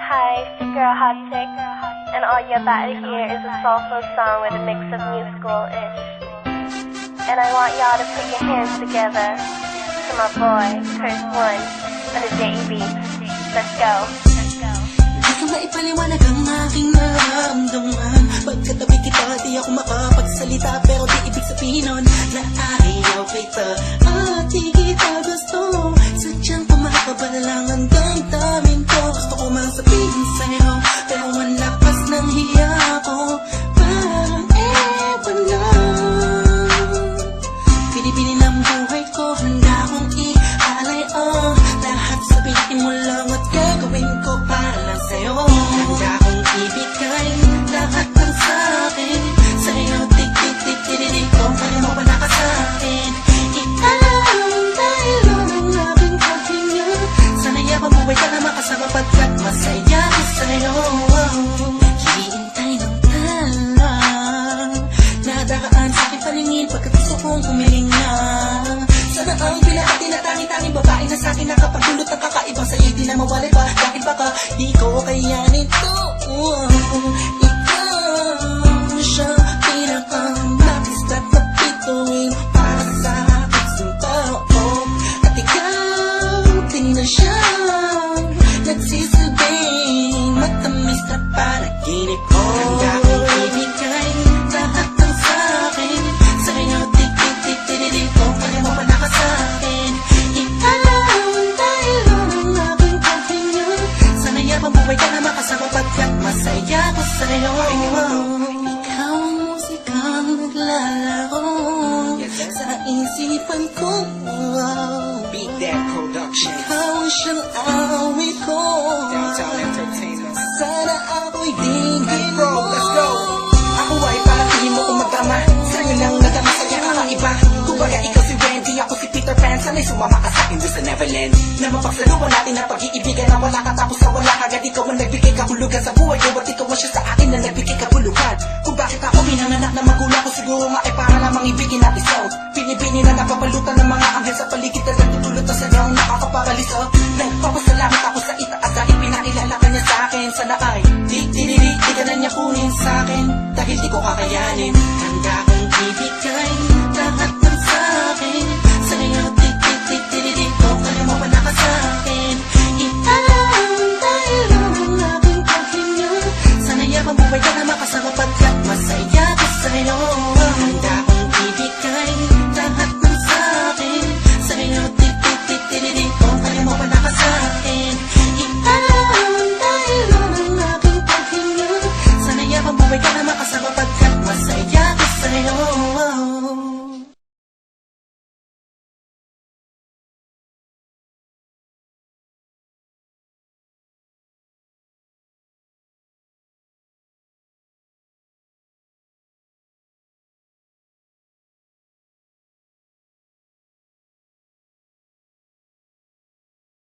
Hi, it's your girl Hot Chick, and all you're about to hear is a soulful song with a mix of musical-ish. And I want y'all to put your hands together to my boy, Curse One, on the JEB. Let's go. Di ko maipaliwanag ang aking nararamdaman. Pagkatabi kita, di ako makapagsalita, pero di ibig sabihin nun na ayaw kita at di kita gusto. Sadyang kumakabala lang ang damdamin ko. Gusto ko mang sabihin sa'yo, pero ang lakas ng hiya ko. Parang ewan lang. Pinipili ng buhay ko, handa akong ialay lahat sabihin mo lang at gagawin ko para lang sa'yo. Handa akong ibigay lahat ng sa'kin sa'yo, tik-tik-tik-tik-tik kung kaya mo pa nakasakin. Ikaw dahil ang aking paghinga. Sana'y mabuhay ka na makasama pagkat masaya ko sa'yo. Hihintay ng talang nadakaan sa aking paningin pagkat gusto kong humiling na. Sana ang pinakati na tangi-tanging babae na sa'kin nakapagdulot ng kakaibang sa'yo di na mawala pa. Bakit baka di ko kayanin to? Ikaw siya pinakamatis at napituin para sa aking tao. At ikaw din na siya nagsisilbing matamis na panaginip ko. Handa kong ibigay lahat ng sa'kin sa'yo, tik-tik-tik-tik kung kaya mo pa nakasakin. Ikaw dahil ang aking paghinga. Sana'y mabuhay ka na makasama pagkat masaya ko sa'yo. Ikaw ang musikang naglalaro sa isipan ko. Beat That Productions, Ikaw ang siyang awit ko. Downtown Entertainment. Sana ako'y dinggin Bro, mo. let's go. Ako ay paratingin mo kung magdrama. Sa'yo lang nagama sa'yo kakaiba. Kumbaga ikaw si Wendy, ako si Peter Pan. Sana'y sumama ka sa'kin doon sa Neverland. Na mapagsaluhan natin ang pag-iibigan na wala ka tapos na wala agad. Ikaw ang nagbigay kahulugan sa buhay ko at ikaw ang siya sa akin na nagbigay kabuluhan. Kung bakit ako pinanganak na magulang ko, siguro nga ay para lamang ibigin natin so. Pinibini na napapalutan ng mga anghel sa paligid na nagtutulot na sadyang nakakaparaliso. Nagpapasalamat